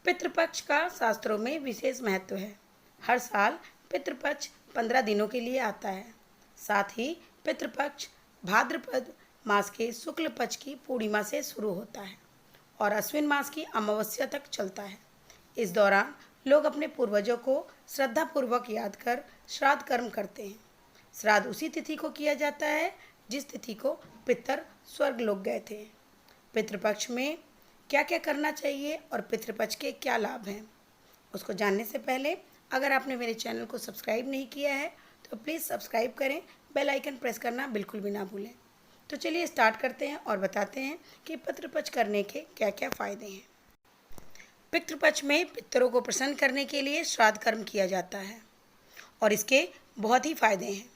पितृपक्ष का शास्त्रों में विशेष महत्व है। हर साल पितृपक्ष 15 दिनों के लिए आता है। साथ ही पितृपक्ष भाद्रपद मास के शुक्ल पक्ष की पूर्णिमा से शुरू होता है और अश्विन मास की अमावस्या तक चलता है। इस दौरान लोग अपने पूर्वजों को श्रद्धापूर्वक याद कर श्राद्ध कर्म करते हैं। श्राद्ध उसी तिथि को किया जाता है जिस तिथि को पितर स्वर्ग लोक गए थे। पितृपक्ष में क्या क्या करना चाहिए और पितृपक्ष के क्या लाभ हैं, उसको जानने से पहले अगर आपने मेरे चैनल को सब्सक्राइब नहीं किया है तो प्लीज़ सब्सक्राइब करें, बेल आइकन प्रेस करना बिल्कुल भी ना भूलें। तो चलिए स्टार्ट करते हैं और बताते हैं कि पितृपक्ष करने के क्या क्या फ़ायदे हैं। पितृपक्ष में पितरों को प्रसन्न करने के लिए श्राद्ध कर्म किया जाता है और इसके बहुत ही फायदे हैं।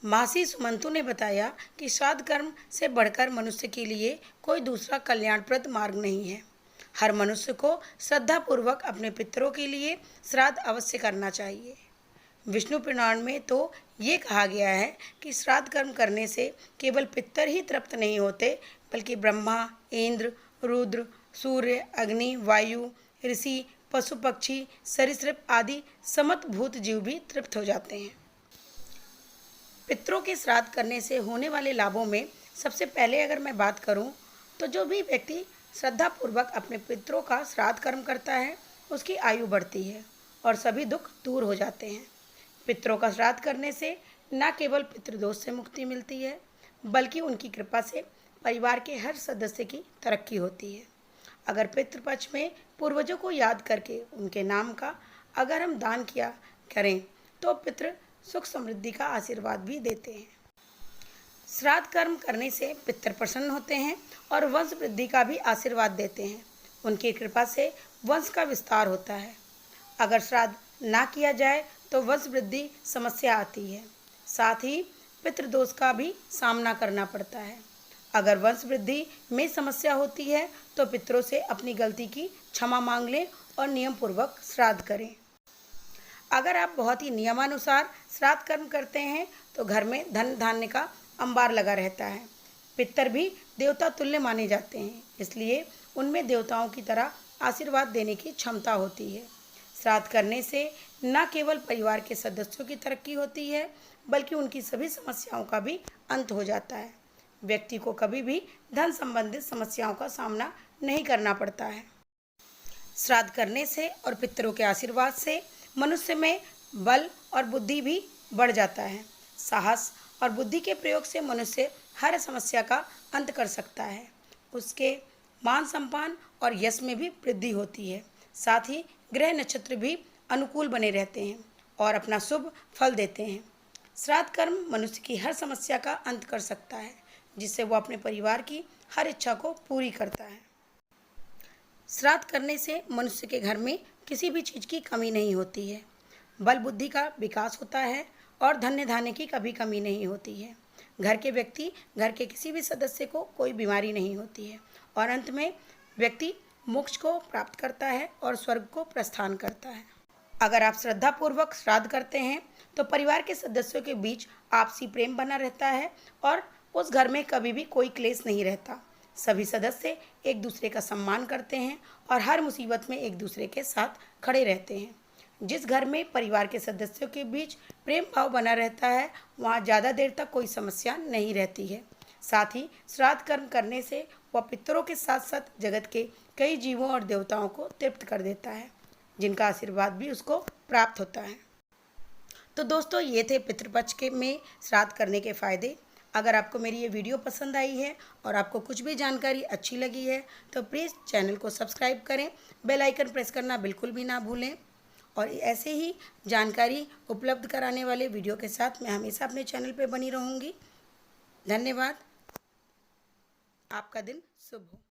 महर्षि सुमंतु ने बताया कि श्राद्ध कर्म से बढ़कर मनुष्य के लिए कोई दूसरा कल्याणप्रद मार्ग नहीं है। हर मनुष्य को श्रद्धापूर्वक अपने पितरों के लिए श्राद्ध अवश्य करना चाहिए। विष्णु पुराण में तो ये कहा गया है कि श्राद्ध कर्म करने से केवल पितर ही तृप्त नहीं होते, बल्कि ब्रह्मा, इंद्र, रुद्र, सूर्य, अग्नि, वायु, ऋषि, पशु पक्षी, सरीसृप आदि समस्त भूत जीव भी तृप्त हो जाते हैं। पितरों के श्राद्ध करने से होने वाले लाभों में सबसे पहले अगर मैं बात करूं तो जो भी व्यक्ति श्रद्धापूर्वक अपने पितरों का श्राद्ध कर्म करता है उसकी आयु बढ़ती है और सभी दुख दूर हो जाते हैं। पितरों का श्राद्ध करने से न केवल पितृदोष से मुक्ति मिलती है, बल्कि उनकी कृपा से परिवार के हर सदस्य की तरक्की होती है। अगर पितृपक्ष में पूर्वजों को याद करके उनके नाम का अगर हम दान किया करें तो पितृ सुख समृद्धि का आशीर्वाद भी देते हैं। श्राद्ध कर्म करने से पितर प्रसन्न होते हैं और वंश वृद्धि का भी आशीर्वाद देते हैं। उनकी कृपा से वंश का विस्तार होता है। अगर श्राद्ध ना किया जाए तो वंश वृद्धि समस्या आती है। साथ ही पितृदोष का भी सामना करना पड़ता है। अगर वंश वृद्धि में समस्या होती है तो पितरों से अपनी गलती की क्षमा मांग लें और नियम पूर्वक श्राद्ध करें। अगर आप बहुत ही नियमानुसार श्राद्ध कर्म करते हैं तो घर में धन धान्य का अंबार लगा रहता है। पितर भी देवता तुल्य माने जाते हैं, इसलिए उनमें देवताओं की तरह आशीर्वाद देने की क्षमता होती है। श्राद्ध करने से न केवल परिवार के सदस्यों की तरक्की होती है, बल्कि उनकी सभी समस्याओं का भी अंत हो जाता है। व्यक्ति को कभी भी धन संबंधित समस्याओं का सामना नहीं करना पड़ता है। श्राद्ध करने से और पितरों के आशीर्वाद से मनुष्य में बल और बुद्धि भी बढ़ जाता है। साहस और बुद्धि के प्रयोग से मनुष्य हर समस्या का अंत कर सकता है। उसके मान सम्मान और यश में भी वृद्धि होती है। साथ ही ग्रह नक्षत्र भी अनुकूल बने रहते हैं और अपना शुभ फल देते हैं। श्राद्ध कर्म मनुष्य की हर समस्या का अंत कर सकता है, जिससे वो अपने परिवार की हर इच्छा को पूरी करता है। श्राद्ध करने से मनुष्य के घर में किसी भी चीज़ की कमी नहीं होती है। बल बुद्धि का विकास होता है और धन्य धान्य की कभी कमी नहीं होती है। घर के किसी भी सदस्य को कोई बीमारी नहीं होती है और अंत में व्यक्ति मोक्ष को प्राप्त करता है और स्वर्ग को प्रस्थान करता है। अगर आप श्रद्धापूर्वक श्राद्ध करते हैं तो परिवार के सदस्यों के बीच आपसी प्रेम बना रहता है और उस घर में कभी भी कोई क्लेश नहीं रहता। सभी सदस्य एक दूसरे का सम्मान करते हैं और हर मुसीबत में एक दूसरे के साथ खड़े रहते हैं। जिस घर में परिवार के सदस्यों के बीच प्रेम भाव बना रहता है वहाँ ज़्यादा देर तक कोई समस्या नहीं रहती है। साथ ही श्राद्ध कर्म करने से वह पितरों के साथ साथ जगत के कई जीवों और देवताओं को तृप्त कर देता है, जिनका आशीर्वाद भी उसको प्राप्त होता है। तो दोस्तों, ये थे पितृपक्ष के में श्राद्ध करने के फ़ायदे। अगर आपको मेरी ये वीडियो पसंद आई है और आपको कुछ भी जानकारी अच्छी लगी है तो प्लीज़ चैनल को सब्सक्राइब करें, बेल आइकन प्रेस करना बिल्कुल भी ना भूलें। और ऐसे ही जानकारी उपलब्ध कराने वाले वीडियो के साथ मैं हमेशा अपने चैनल पे बनी रहूँगी। धन्यवाद। आपका दिन शुभ हो।